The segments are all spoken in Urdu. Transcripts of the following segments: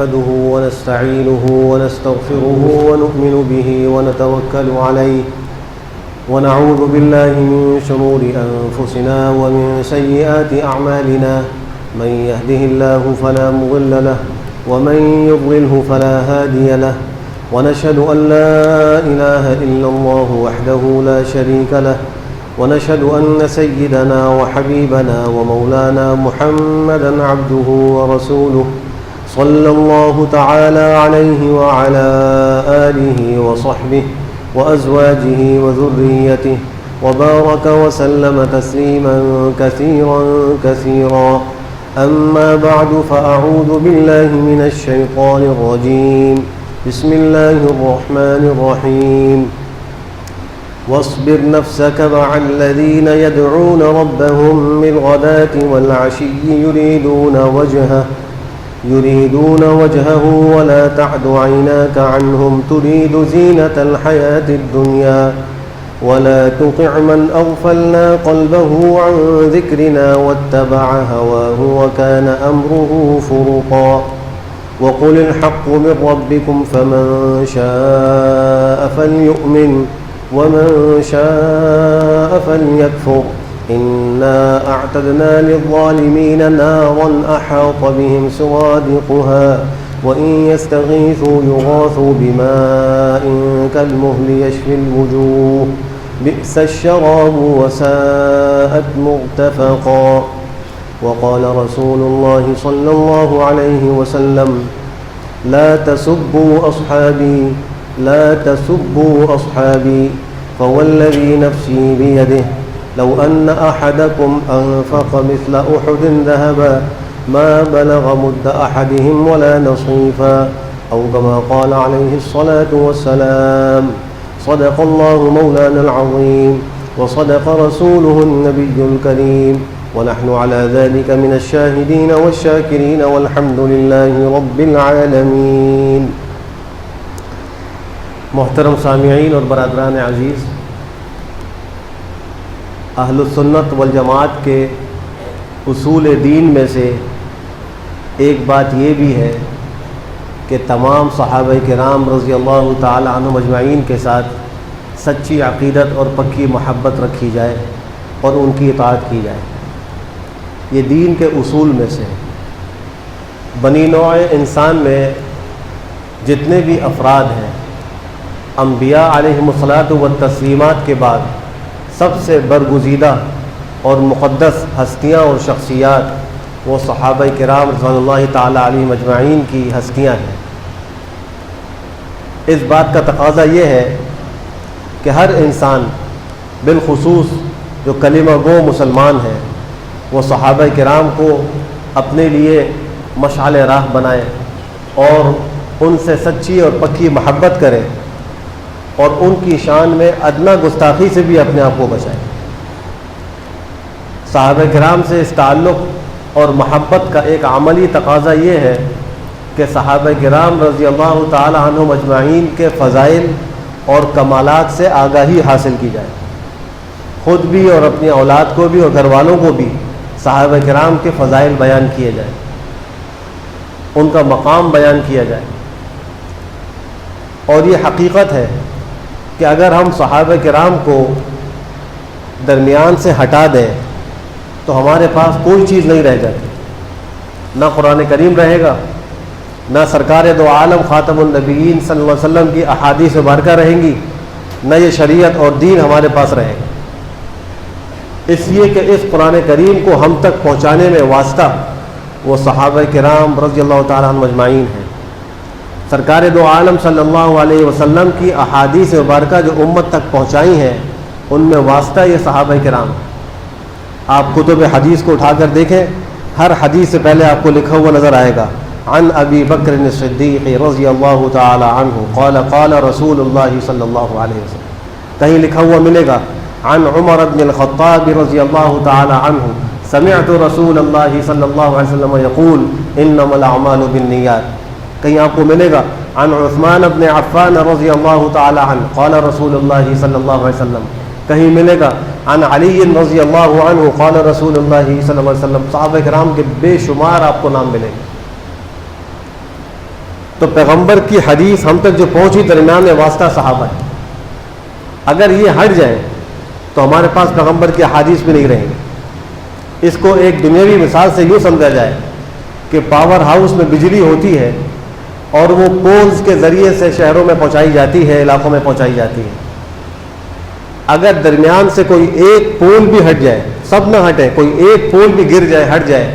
نحمده ونستعينه ونستغفره ونؤمن به ونتوكل عليه ونعوذ بالله من شرور أنفسنا ومن سيئات أعمالنا من يهده الله فلا مضل له ومن يضلله فلا هادي له ونشهد أن لا إله إلا الله وحده لا شريك له ونشهد أن سيدنا وحبيبنا ومولانا محمدا عبده ورسوله صلى الله تعالى عليه وعلى آله وصحبه وأزواجه وذريته وبارك وسلم تسليما كثيرا كثيرا أما بعد فأعوذ بالله من الشيطان الرجيم بسم الله الرحمن الرحيم واصبر نفسك مع الذين يدعون ربهم بالغداة والعشي يريدون وجهه ولا تعد عيناك عنهم تريد زينة الحياة الدنيا ولا تطع من أغفلنا قلبه عن ذكرنا واتبع هواه وكان أمره فرطا وقل الحق من ربكم فمن شاء فليؤمن ومن شاء فليكفر إنا أعتدنا للظالمين نارا أحاط بهم سرادقها وإن يستغيثوا يغاثوا بماء كالمهل يشفي الوجوه بئس الشراب وساءت مرتفقا وقال رسول الله صلى الله عليه وسلم لا تسبوا أصحابي فوالذي نفسي بيده لو أن أحدكم أنفق مثل أحد ذهبا ما بلغ مد أحدهم ولا نصيفا أو كما قال عليه الصلاة والسلام صدق الله مولانا العظيم وصدق رسوله النبي الكريم ونحن على ذلك من الشاهدين والشاكرين والحمد لله رب العالمين. محترم سامعین اور برادران عزیز، اہل السنت والجماعت کے اصول دین میں سے ایک بات یہ بھی ہے کہ تمام صحابہ کرام رضی اللہ تعالی عنہم اجمعین کے ساتھ سچی عقیدت اور پکی محبت رکھی جائے اور ان کی اطاعت کی جائے. یہ دین کے اصول میں سے ہے. بنی نوع انسان میں جتنے بھی افراد ہیں، انبیاء علیہم الصلاۃ والتسلیمات کے بعد سب سے برگزیدہ اور مقدس ہستیاں اور شخصیات وہ صحابہ کرام رضوان اللہ تعالی علیہم اجمعین کی ہستیاں ہیں. اس بات کا تقاضا یہ ہے کہ ہر انسان، بالخصوص جو کلمہ گو مسلمان ہیں، وہ صحابہ کرام کو اپنے لیے مشعل راہ بنائے اور ان سے سچی اور پکی محبت کرے اور ان کی شان میں ادنیٰ گستاخی سے بھی اپنے آپ کو بچائے. صحابہ کرام سے اس تعلق اور محبت کا ایک عملی تقاضا یہ ہے کہ صحابہ کرام رضی اللہ تعالی عنہم اجمعین کے فضائل اور کمالات سے آگاہی حاصل کی جائے. خود بھی اور اپنی اولاد کو بھی اور گھر والوں کو بھی صحابہ کرام کے فضائل بیان کیے جائیں، ان کا مقام بیان کیا جائے. اور یہ حقیقت ہے کہ اگر ہم صحابہ کرام کو درمیان سے ہٹا دیں تو ہمارے پاس کوئی چیز نہیں رہ جاتی. نہ قرآن کریم رہے گا، نہ سرکار دو عالم خاتم النبیین صلی اللہ علیہ وسلم کی احادیث مبارکہ رہیں گی، نہ یہ شریعت اور دین ہمارے پاس رہے گا. اس لیے کہ اس قرآن کریم کو ہم تک پہنچانے میں واسطہ وہ صحابہ کرام رضی اللہ تعالیٰ عنہم اجمعین ہیں. سرکار دو عالم صلی اللہ علیہ وسلم کی احادیث مبارکہ جو امت تک پہنچائی ہیں، ان میں واسطہ یہ صحابہ کرام. آپ کتب حدیث کو اٹھا کر دیکھیں، ہر حدیث سے پہلے آپ کو لکھا ہوا نظر آئے گا عن ابی بکر الصدیق رضی اللہ تعالی عنہ قال قال رسول اللہ صلی اللہ علیہ وسلم. کہیں لکھا ہوا ملے گا عن عمر بن الخطاب رضی اللہ تعالی عنہ سمعت رسول اللہ صلی اللہ علیہ وسلم یقول انما الاعمال بالنیات. کہیں آپ کو ملے گا عن عثمان بن عفان رضی اللہ تعالی عنہ قال رسول اللہ صلی اللہ علیہ وسلم. کہیں ملے گا عن علی رضی اللہ عنہ قال رسول اللہ صلی اللہ علیہ وسلم. صحابہ کرام کے بے شمار آپ کو نام ملیں گے. تو پیغمبر کی حدیث ہم تک جو پہنچی درمیان میں واسطہ صحابہ ہے. اگر یہ ہٹ جائے تو ہمارے پاس پیغمبر کی احادیث بھی نہیں رہیں گے. اس کو ایک دنیاوی مثال سے یوں سمجھا جائے کہ پاور ہاؤس میں بجلی ہوتی ہے اور وہ پولز کے ذریعے سے شہروں میں پہنچائی جاتی ہے, علاقوں میں پہنچائی جاتی ہے. اگر درمیان سے کوئی ایک پول بھی ہٹ جائے, سب نہ ہٹے, کوئی ایک پول بھی گر جائے, ہٹ جائے,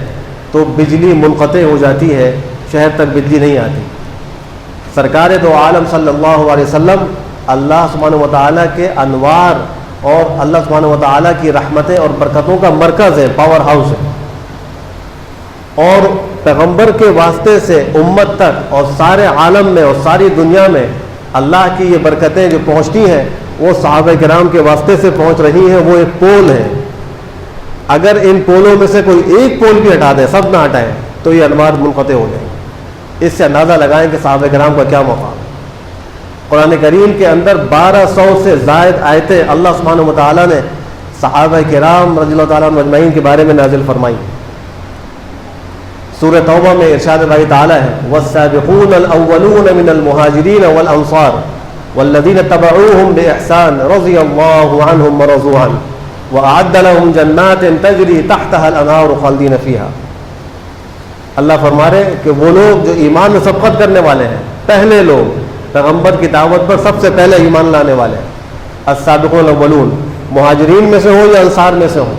تو بجلی منقطع ہو جاتی ہے, شہر تک بجلی نہیں آتی. سرکار دو عالم صلی اللہ علیہ وسلم اللہ سبحانہ و تعالیٰ کے انوار اور اللہ سبحانہ و تعالیٰ کی رحمتیں اور برکتوں کا مرکز ہے, پاور ہاؤس ہے. اور پیغمبر کے واسطے سے امت تک اور سارے عالم میں اور ساری دنیا میں اللہ کی یہ برکتیں جو پہنچتی ہیں وہ صحابہ کرام کے واسطے سے پہنچ رہی ہیں. وہ ایک پول ہے. اگر ان پولوں میں سے کوئی ایک پول بھی ہٹا دیں, سب نہ ہٹائیں, تو یہ انوار منقطع ہو جائیں. اس سے اندازہ لگائیں کہ صحابہ کرام کا کیا مقام. قرآن کریم کے اندر 1200 سے زائد آیتیں اللہ سبحانہ و تعالیٰ نے صحابہ کرام رضی اللہ تعالیٰ عنہم اجمعین کے بارے میں نازل فرمائی. سورہ توبہ میں ارشاد باری تعالیٰ ہے والسابقون الاولون من المہاجرین والانصار والذین تبعوہم بإحسان رضی اللہ عنہم ورضوا عنہ وأعد لهم جنات تجری تحتها الانہار خالدین فیہا. اللہ فرما رہے کہ وہ لوگ جو ایمان میں سبقت کرنے والے ہیں, پہلے لوگ پیغمبر کی دعوت پر سب سے پہلے ایمان لانے والے ہیں. السابقون الاولون, مہاجرین میں سے ہوں یا انصار میں سے ہوں.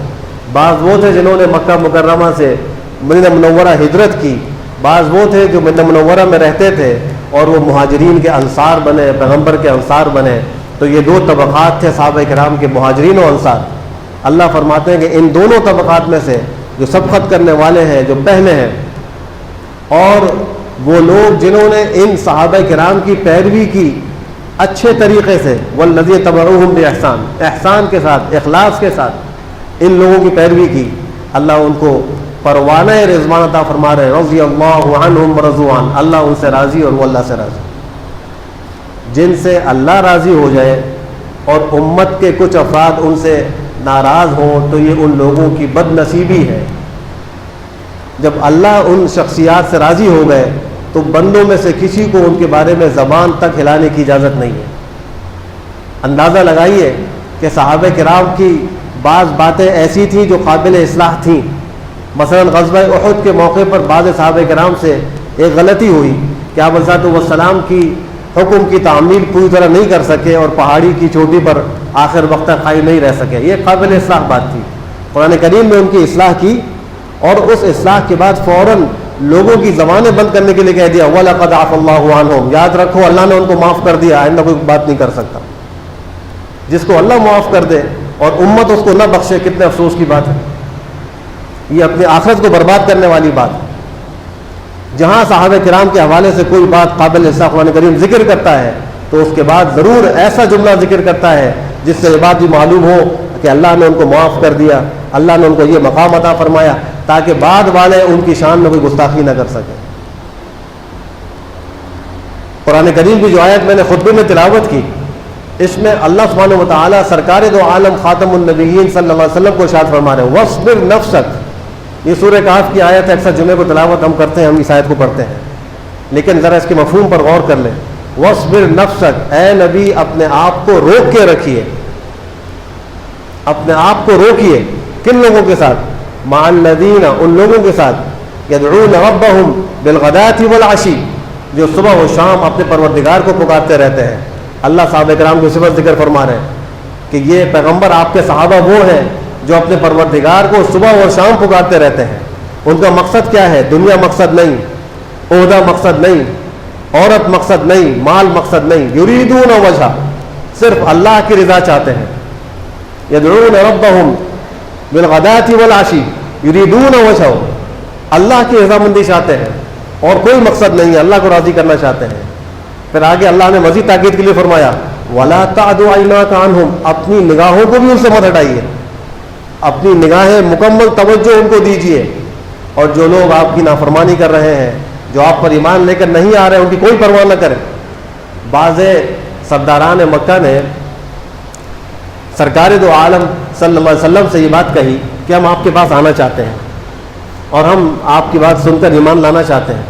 بعض وہ تھے جنہوں نے مکہ مکرمہ سے مدینہ منورہ ہجرت کی, بعض وہ تھے جو مدینہ منورہ میں رہتے تھے اور وہ مہاجرین کے انصار بنے, پیغمبر کے انصار بنے. تو یہ دو طبقات تھے صحابہ کرام کے, مہاجرین و انصار. اللہ فرماتے ہیں کہ ان دونوں طبقات میں سے جو سبقت کرنے والے ہیں, جو پہلے ہیں, اور وہ لوگ جنہوں نے ان صحابہ کرام کی پیروی کی اچھے طریقے سے, والذین تبعوہم بإحسان, احسان کے ساتھ, اخلاص کے ساتھ ان لوگوں کی پیروی کی, اللہ ان کو پروانہ رضوان عطا فرما رہے. رضی اللہ عنہم ورضوا عنہ, اللہ ان سے راضی اور وہ اللہ سے راضی. جن سے اللہ راضی ہو جائے اور امت کے کچھ افراد ان سے ناراض ہوں تو یہ ان لوگوں کی بد نصیبی ہے. جب اللہ ان شخصیات سے راضی ہو گئے تو بندوں میں سے کسی کو ان کے بارے میں زبان تک ہلانے کی اجازت نہیں ہے. اندازہ لگائیے کہ صحابہ کرام کی بعض باتیں ایسی تھیں جو قابل اصلاح تھیں. مثلا غزوہ احد کے موقع پر بعض صحابہ کرام سے ایک غلطی ہوئی کہ آپ علیہ السلام کی حکم کی تعمیل پوری طرح نہیں کر سکے اور پہاڑی کی چوٹی پر آخر وقت تک قائم نہیں رہ سکے. یہ قابل اصلاح بات تھی. قرآن کریم نے ان کی اصلاح کی اور اس اصلاح کے بعد فوراً لوگوں کی زبانیں بند کرنے کے لیے کہہ دیا وَلَقَدْ عَفَا اللَّهُ عَنْهُمْ, یاد رکھو اللہ نے ان کو معاف کر دیا, آئندہ کوئی بات نہیں کر سکتا. جس کو اللہ معاف کر دے اور امت اس کو نہ بخشے, کتنے افسوس کی بات ہے. یہ اپنی آخرت کو برباد کرنے والی بات ہے. جہاں صحابہ کرام کے حوالے سے کوئی بات قابل اصلاح قرآن کریم ذکر کرتا ہے تو اس کے بعد ضرور ایسا جملہ ذکر کرتا ہے جس سے یہ بات بھی معلوم ہو کہ اللہ نے ان کو معاف کر دیا, اللہ نے ان کو یہ مقام عطا فرمایا, تاکہ بعد والے ان کی شان میں کوئی گستاخی نہ کر سکے. قرآن کریم کی جو آیت میں نے خطبے میں تلاوت کی, اس میں اللہ سبحانہ و تعالیٰ سرکار دو عالم خاتم النبیین صلی اللہ علیہ وسلم کو ارشاد فرما رہے ہیں وَاصْبِرْ نَفْسَكَ. یہ سورہ کہف کی آیت ہے, اکثر جمعے کو تلاوت ہم کرتے ہیں, ہم اس آیت کو پڑھتے ہیں, لیکن ذرا اس کے مفہوم پر غور کر لیں. وَاصْبِرْ نَفْسَكَ, اے نبی اپنے آپ کو روک کے رکھیے, اپنے آپ کو روکیے. کن لوگوں کے ساتھ؟ مع الذین, ان لوگوں کے ساتھ یدعون ربہم بالغداۃ والعشی, جو صبح و شام اپنے پروردگار کو پکارتے رہتے ہیں. اللہ صحابہ کرام کی صفت ذکر فرما رہے ہیں کہ یہ پیغمبر آپ کے صحابہ وہ ہیں جو اپنے پروردگار کو صبح اور شام پکارتے رہتے ہیں. ان کا مقصد کیا ہے؟ دنیا مقصد نہیں, عہدہ مقصد نہیں, عورت مقصد نہیں, مال مقصد نہیں. یریدون وجہ, صرف اللہ کی رضا چاہتے ہیں. یدعون ربہم بالغداۃ والعشی یریدون وجہ, اللہ کی رضامندی چاہتے ہیں اور کوئی مقصد نہیں ہے, اللہ کو راضی کرنا چاہتے ہیں. پھر آگے اللہ نے مزید تاکید کے لیے فرمایا وَلَا تَعْدُ عَيْنَاكَ عَنْهُمْ, اپنی نگاہوں کو بھی ان سے مت ہٹائیے, اپنی نگاہیں مکمل توجہ ان کو دیجیے. اور جو لوگ آپ کی نافرمانی کر رہے ہیں, جو آپ پر ایمان لے کر نہیں آ رہے ہیں, ان کی کوئی پرواہ نہ کریں. بعض سرداران مکہ نے سرکار دو عالم صلی اللہ علیہ وسلم سے یہ بات کہی کہ ہم آپ کے پاس آنا چاہتے ہیں اور ہم آپ کی بات سن کر ایمان لانا چاہتے ہیں.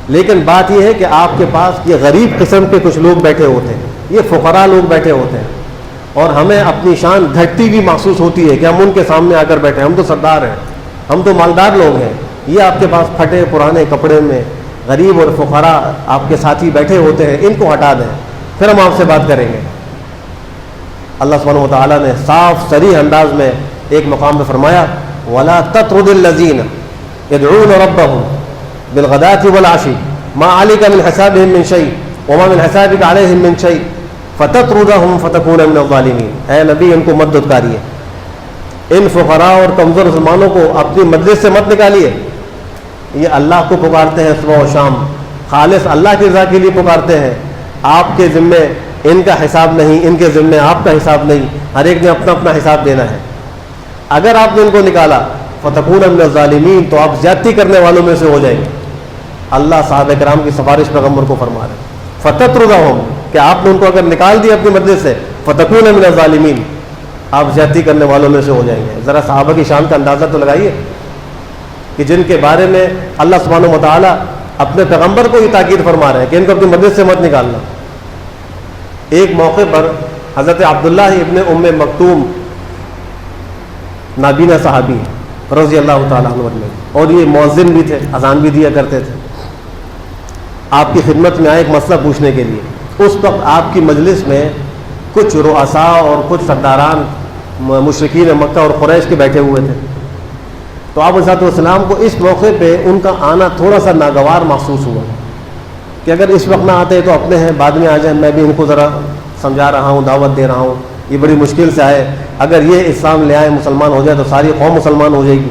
لیکن بات یہ ہے کہ آپ کے پاس یہ غریب قسم کے کچھ لوگ بیٹھے ہوتے ہیں, یہ فقراء لوگ بیٹھے ہوتے ہیں, اور ہمیں اپنی شان گھٹتی بھی محسوس ہوتی ہے کہ ہم ان کے سامنے آ کر بیٹھے, ہم تو سردار ہیں, ہم تو مالدار لوگ ہیں. یہ آپ کے پاس پھٹے پرانے کپڑے میں غریب اور فقراء آپ کے ساتھی بیٹھے ہوتے ہیں, ان کو ہٹا دیں, پھر ہم آپ سے بات کریں گے. اللہ سبحانہ وتعالیٰ نے صاف صریح انداز میں ایک مقام پہ فرمایا وَلَا تَطْرُدِ الَّذِينَ يَدْعُونَ رَبَّهُمْ بِالْغَدَاةِ وَالْعَشِيِّ مَا عَلَيْكَ مِنْ حِسَابِهِمْ مِنْ شَيْءٍ وَمَا مِنْ حِسَابِكَ عَلَيْهِمْ مِنْ شَيْءٍ فَتَطْرُدَهُمْ فَتَكُونَ مِنَ الظَّالِمِينَ. اے نبی ان کو مت دھتکاریے, ان فقراء اور کمزور مسلمانوں کو اپنی مجلس سے مت نکالیے. یہ اللہ کو پکارتے ہیں صبح و شام, خالص اللہ کی رضا کے لیے پکارتے ہیں. آپ کے ذمے ان کا حساب نہیں, ان کے ذمے آپ کا حساب نہیں, ہر ایک نے اپنا اپنا حساب دینا ہے. اگر آپ نے ان کو نکالا فتکون من الظالمین, تو آپ زیادتی کرنے والوں میں سے ہو جائیں گے. اللہ صحابہ کرام کی سفارش پیغمبر کو فرما رہے ہیں فتطردہم, کہ آپ نے ان کو اگر نکال دیا اپنی مجلس سے, فتکون من الظالمین, آپ زیادتی کرنے والوں میں سے ہو جائیں گے. ذرا صحابہ کی شان کا اندازہ تو لگائیے کہ جن کے بارے میں اللہ سبحانہ وتعالیٰ اپنے پیغمبر کو یہ تاکید فرما رہے ہیں کہ ان کو اپنی مجلس سے مت نکالنا. ایک موقع پر حضرت عبداللہ ابن ام مکتوم نابینا صحابی رضی اللہ تعالیٰ عنہ, اور یہ مؤذن بھی تھے, اذان بھی دیا کرتے تھے, آپ کی خدمت میں آئے ایک مسئلہ پوچھنے کے لیے. اس وقت آپ کی مجلس میں کچھ رؤساء اور کچھ سرداران مشرکین مکہ اور قریش کے بیٹھے ہوئے تھے. تو آپ علیہ السلام کو اس موقع پہ ان کا آنا تھوڑا سا ناگوار محسوس ہوا کہ اگر اس وقت نہ آتے تو اپنے ہیں, بعد میں آ جائیں, میں بھی ان کو ذرا سمجھا رہا ہوں, دعوت دے رہا ہوں, یہ بڑی مشکل سے آئے, اگر یہ اسلام لے آئے, مسلمان ہو جائے تو ساری قوم مسلمان ہو جائے گی,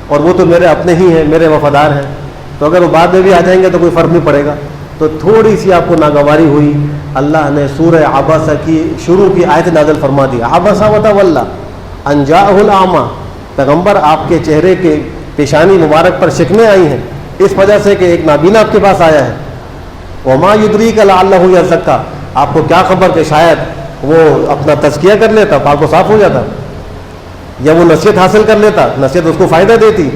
اور وہ تو میرے اپنے ہی ہیں, میرے وفادار ہیں, تو اگر وہ بعد میں بھی آ جائیں گے تو کوئی فرق نہیں پڑے گا. تو تھوڑی سی آپ کو ناگواری ہوئی. اللہ نے سورہ عبسہ کی شروع کی آیت نازل فرما دی, عبسہ وتولی ان جاءہ الاعمی, پیغمبر آپ کے چہرے کے پیشانی مبارک پر شکنیں آئی ہیں اس وجہ سے کہ ایک نابینا آپ کے پاس آیا ہے. وما یدریک لعلہ یزکیٰ, آپ کو کیا خبر کہ شاید وہ اپنا تزکیہ کر لیتا, پاک و صاف ہو جاتا, یا وہ نصیحت حاصل کر لیتا, نصیحت اس کو فائدہ دیتی.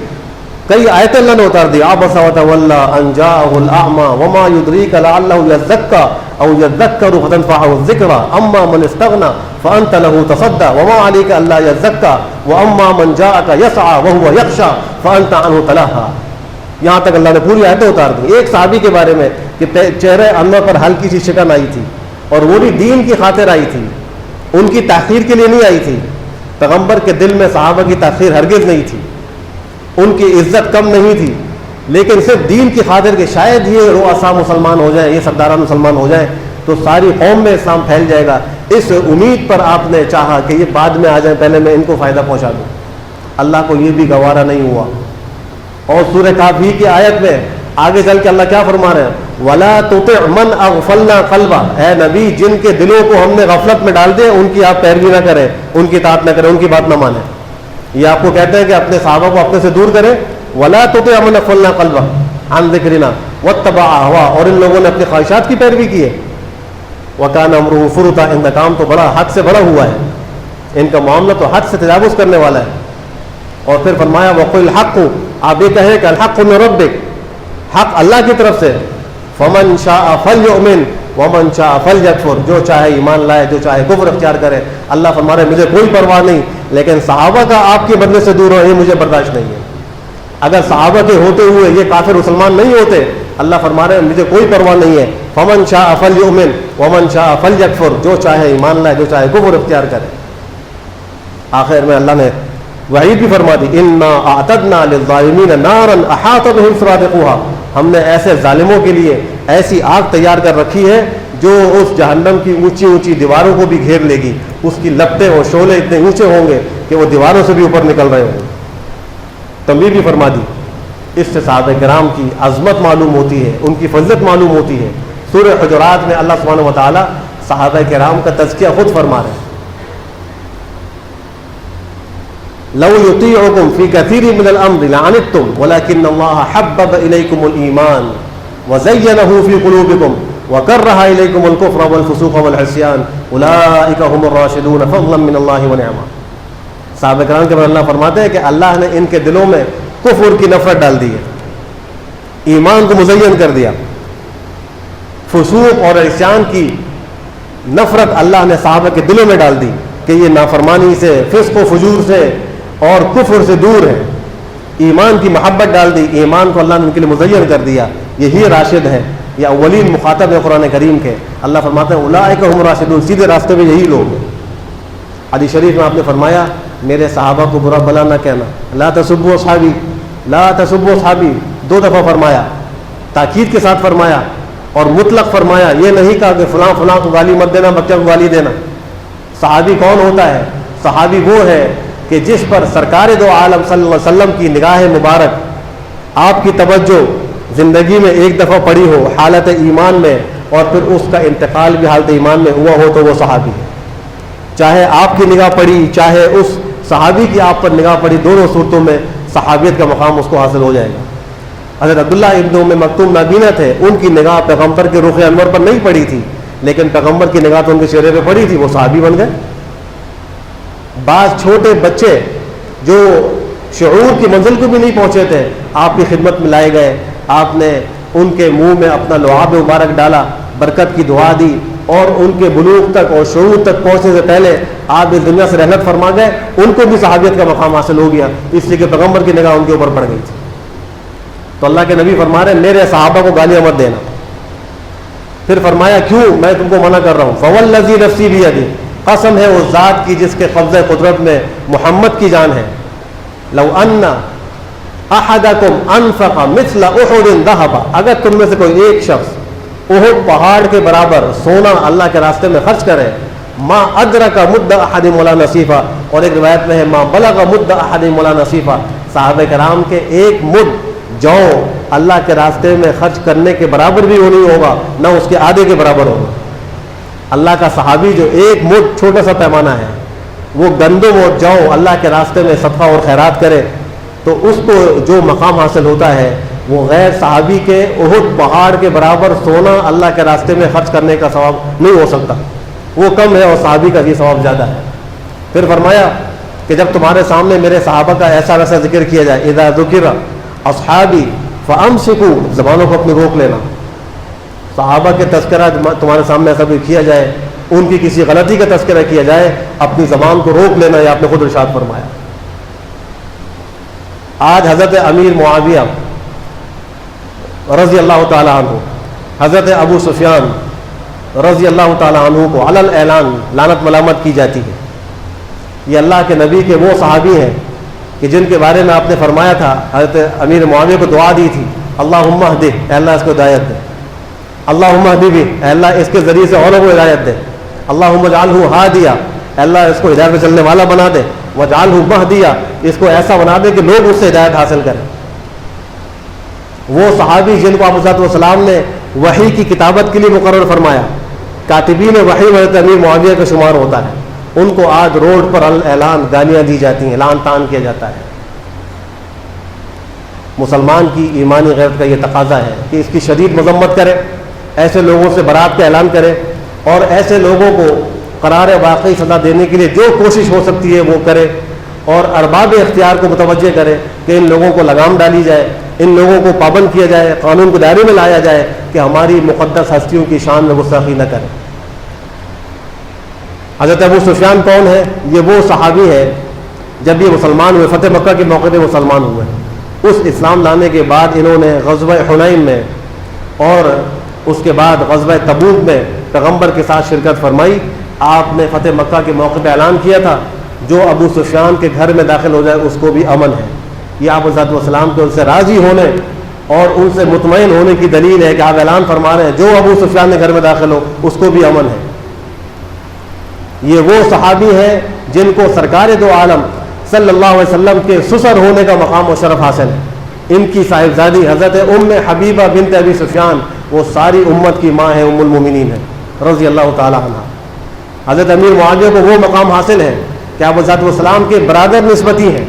کئی آیتیں اللہ نے اتار دی, عبس وتولی ان جاءہ الاعمی وما یدریک لعلہ یزکیٰ او یذکر فتنفعہ الذکری اما من استغنی فانت له تصدی وما علیک الا یزکیٰ واما من جاءک یسعی وهو یخشی فانت عنہ تلہی. یہاں تک اللہ نے پوری آیتیں اتار دی. ایک صحابی کے بارے میں کہ چہرے انور پر ہلکی سی شکن آئی تھی, اور وہ بھی دین کی خاطر آئی تھی, ان کی تاخیر کے لیے نہیں آئی تھی. پیغمبر کے دل میں صحابہ کی تاخیر ہرگز نہیں تھی, ان کی عزت کم نہیں تھی, لیکن صرف دین کی خاطر کہ شاید یہ رؤساء مسلمان ہو جائیں, یہ سرداران مسلمان ہو جائیں تو ساری قوم میں اسلام پھیل جائے گا. اس امید پر آپ نے چاہا کہ یہ بعد میں آ جائیں, پہلے میں ان کو فائدہ پہنچا دوں. اللہ کو یہ بھی گوارا نہیں ہوا. اور سورہ کاف ہی کی آیت میں آگے چل کے اللہ کیا فرما رہے ہیں, وَلَا تُطِعْ مَنْ أَغْفَلْنَا قَلْبَهُ, اے نبی جن کے دلوں کو ہم نے غفلت میں ڈال دیا ان کی آپ پیروی نہ کریں, ان کی اطاعت نہ کریں, ان کی بات نہ مانیں. یہ آپ کو کہتے ہیں کہ اپنے صحابہ کو اپنے سے دور کریں. وَلَا تُطِعْ مَنْ أَغْفَلْنَا قَلْبَهُ عَنْ ذِكْرِنَا وَاتَّبَعَ هَوَاهُ, اور ان لوگوں نے اپنی خواہشات کی پیروی کی ہے. وَكَانَ أَمْرُهُ فُرُطًا, ان کا کام تو بڑا حد سے بڑا ہوا ہے, ان کا معاملہ تو حد سے تجاوز کرنے والا ہے. اور پھر فرمایا وَقُلِ الْحَقُّ, آپ یہ کہیں کہ الحق من ربک, حق اللہ کی طرف سے. فمن شاء فلیؤمن ومن شاء فلیکفر, جو چاہے ایمان لائے, جو چاہے کفر اختیار کرے. اللہ فرما رہے مجھے کوئی پرواہ نہیں, لیکن صحابہ کا آپ کے بدلے سے دور ہو یہ مجھے برداشت نہیں ہے. اگر صحابہ کے ہوتے ہوئے یہ کافر مسلمان نہیں ہوتے, اللہ فرما رہے مجھے کوئی پرواہ نہیں ہے. فمن شاء فلیؤمن ومن شاء فلیکفر, جو چاہے ایمان لائے, جو چاہے کفر اختیار کرے. آخر میں اللہ نے وعید بھی فرما دی, انا اعتدنا للظالمین نارا احاط بهم سرادقها, ہم نے ایسے ظالموں کے لیے ایسی آگ تیار کر رکھی ہے جو اس جہنم کی اونچی اونچی دیواروں کو بھی گھیر لے گی. اس کی لپٹیں اور شعلے اتنے اونچے ہوں گے کہ وہ دیواروں سے بھی اوپر نکل رہے ہوں گے. تنبیہ بھی فرما دی. اس سے صحابہ کرام کی عظمت معلوم ہوتی ہے, ان کی فضیلت معلوم ہوتی ہے. سورہ حجرات میں اللہ سبحانہ و تعالیٰ صحابہ کرام کا تذکیہ خود فرما رہے ہیں. لو یطیعکم فی کثیر من الامر لعنتم ولکن اللہ حبب الیکم الایمان وزینہ فی قلوبکم وکرہ الیکم الکفر والفسوق والعصیان اولئک هم الراشدون فضلا من اللہ ونعما. صحابہ کرام کے بارے اللہ فرماتے ہیں کہ اللہ نے ان کے دلوں میں کفر کی نفرت ڈال دی ہے, ایمان کو مزین کر دیا. فسوق اور عصیان کی نفرت اللہ نے صحابہ کے دلوں میں ڈال دی کہ یہ نافرمانی سے، فسق و فجور سے اور کفر سے دور ہے. ایمان کی محبت ڈال دی، ایمان کو اللہ نے ان کے لیے مزین کر دیا. یہی راشد ہے، یہ اولین مخاطب ہے قرآن کریم کے. اللہ فرماتے ہیں اولئک هم راشدون، سیدھے راستے میں یہی لوگ ہیں. حدیث شریف میں آپ نے فرمایا میرے صحابہ کو برا بلا نہ کہنا. لا تسبوا اصحابی، لا تسبوا اصحابی 2 دفعہ فرمایا، تاکید کے ساتھ فرمایا اور مطلق فرمایا. یہ نہیں کہا کہ فلاں فلاں کو گالی مت دینا، بچہ کو گالی دینا. صحابی کون ہوتا ہے؟ صحابی وہ ہے کہ جس پر سرکار دو عالم صلی اللہ علیہ وسلم کی نگاہ مبارک، آپ کی توجہ زندگی میں ایک دفعہ پڑی ہو حالت ایمان میں، اور پھر اس کا انتقال بھی حالت ایمان میں ہوا ہو، تو وہ صحابی ہے. چاہے آپ کی نگاہ پڑی، چاہے اس صحابی کی آپ پر نگاہ پڑی، دونوں صورتوں میں صحابیت کا مقام اس کو حاصل ہو جائے گا. حضرت عبداللہ ابن ام مکتوم نابینا تھے، ان کی نگاہ پیغمبر کے رخ انور پر نہیں پڑی تھی، لیکن پیغمبر کی نگاہ تو ان کے چہرے پہ پڑی تھی، وہ صحابی بن گئے. بعض چھوٹے بچے جو شعور کی منزل کو بھی نہیں پہنچے تھے، آپ کی خدمت میں لائے گئے، آپ نے ان کے منہ میں اپنا لعاب مبارک ڈالا، برکت کی دعا دی، اور ان کے بلوغ تک اور شعور تک پہنچنے سے پہلے آپ اس دنیا سے رحلت فرما گئے. ان کو بھی صحابیت کا مقام حاصل ہو گیا، اس لیے کہ پیغمبر کی نگاہ ان کے اوپر پڑ گئی تھی. تو اللہ کے نبی فرما رہے ہیں میرے صحابہ کو گالیاں مت دینا. پھر فرمایا کیوں؟ میں تم کو منع کر رہا ہوں. فوالذی نفسی بیدہ، قسم ہے اس ذات کی جس کے قبضہ قدرت میں محمد کی جان ہے. لو ان احدکم انفق مثل احد ذهبا، اگر تم میں سے کوئی ایک شخص احد پہاڑ کے برابر سونا اللہ کے راستے میں خرچ کرے، ما ادرک مد احد ولا نصیفا، اور ایک روایت میں ہے ما بلغ مد احد ولا نصیفا، صحابہ کرام کے ایک مد جو اللہ کے راستے میں خرچ کرنے کے برابر بھی وہ نہیں ہوگا، نہ اس کے آدھے کے برابر ہوگا. اللہ کا صحابی جو ایک مد چھوٹا سا پیمانہ ہے، وہ گندم اور جو اللہ کے راستے میں صدقہ اور خیرات کرے، تو اس کو جو مقام حاصل ہوتا ہے وہ غیر صحابی کے احد پہاڑ کے برابر سونا اللہ کے راستے میں خرچ کرنے کا ثواب نہیں ہو سکتا. وہ کم ہے اور صحابی کا بھی ثواب زیادہ ہے. پھر فرمایا کہ جب تمہارے سامنے میرے صحابہ کا ایسا ویسا ذکر کیا جائے، اذا ذکر اصحابی فامسکوا، زبانوں کو اپنی روک لینا. صحابہ کے تذکرہ تمہارے سامنے ایسا بھی کیا جائے، ان کی کسی غلطی کا تذکرہ کیا جائے، اپنی زبان کو روک لینا، یا آپ نے خود ارشاد فرمایا. آج حضرت امیر معاویہ رضی اللہ تعالیٰ عنہ، حضرت ابو سفیان رضی اللہ تعالیٰ عنہ کو علی الاعلان لعنت ملامت کی جاتی ہے. یہ اللہ کے نبی کے وہ صحابی ہیں کہ جن کے بارے میں آپ نے فرمایا تھا، حضرت امیر معاویہ کو دعا دی تھی، اللہم اہدہ، اے اللہ اس کو ہدایت دے، اللہم اہدہ بھی، اے اللہ اس کے ذریعے سے اوروں کو ہدایت دے، اللہم اجعلہ ہادیا، اے اللہ اس کو ہدایت پہ چلنے والا بنا دے، وجعلہ مہدیا، اس کو ایسا بنا دے کہ لوگ اس سے ہدایت حاصل کریں. وہ صحابی جن کو آپ صلی اللہ علیہ وسلم نے وحی کی کتابت کے لیے مقرر فرمایا، کاتبین وحی حضرت امیر معاویہ کا شمار ہوتا ہے، ان کو آج روڈ پر اعلان گالیاں دی جاتی ہیں، لعن طعن کیا جاتا ہے. مسلمان کی ایمانی غیرت کا یہ تقاضا ہے کہ اس کی شدید مذمت کرے، ایسے لوگوں سے برات کا اعلان کرے، اور ایسے لوگوں کو قرار واقعی سزا دینے کے لیے جو کوشش ہو سکتی ہے وہ کرے، اور ارباب اختیار کو متوجہ کرے کہ ان لوگوں کو لگام ڈالی جائے، ان لوگوں کو پابند کیا جائے، قانون کے دائرے میں لایا جائے کہ ہماری مقدس ہستیوں کی شان میں گستاخی نہ کرے. حضرت ابو سفیان کون ہے؟ یہ وہ صحابی ہے جب یہ مسلمان ہوئے، فتح مکہ کے موقع پہ مسلمان ہوئے. اس اسلام لانے کے بعد انہوں نے غزوہ حنین میں اور اس کے بعد غزوہ تبوک میں پیغمبر کے ساتھ شرکت فرمائی. آپ نے فتح مکہ کے موقع پہ اعلان کیا تھا جو ابو سفیان کے گھر میں داخل ہو جائے اس کو بھی امن ہے. یہ آپ علیہ السلام کے ان سے راضی ہونے اور ان سے مطمئن ہونے کی دلیل ہے کہ آپ اعلان فرما رہے ہیں جو ابو سفیان کے گھر میں داخل ہو اس کو بھی امن ہے. یہ وہ صحابی ہیں جن کو سرکار دو عالم صلی اللہ علیہ وسلم کے سسر ہونے کا مقام و شرف حاصل ہے. ان کی صاحبزادی حضرت ام حبیبہ بنت ابی سفیان وہ ساری امت کی ماں ہے، ام المومنین ہے رضی اللہ تعالی عنہ. حضرت امیر معاویہ کو وہ مقام حاصل ہے کہ آپ علیہ السلام کے برادر نسبتی ہیں.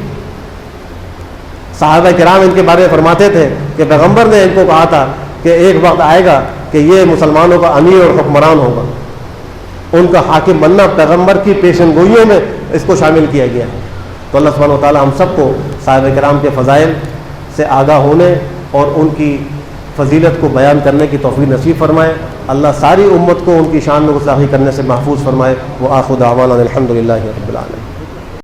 صحابہ کرام ان کے بارے میں فرماتے تھے کہ پیغمبر نے ان کو کہا تھا کہ ایک وقت آئے گا کہ یہ مسلمانوں کا امیر اور حکمران ہوگا. ان کا حاکم بننا پیغمبر کی پیشن گوئیوں میں اس کو شامل کیا گیا ہے. تو اللہ سبحانہ و تعالی ہم سب کو صحابہ کرام کے فضائل سے آگاہ ہونے اور ان کی فضیلت کو بیان کرنے کی توفیق نصیب فرمائے. اللہ ساری امت کو ان کی شان میں گستاخی کرنے سے محفوظ فرمائے. وآخر دعوانا الحمد للہ رب العالمین.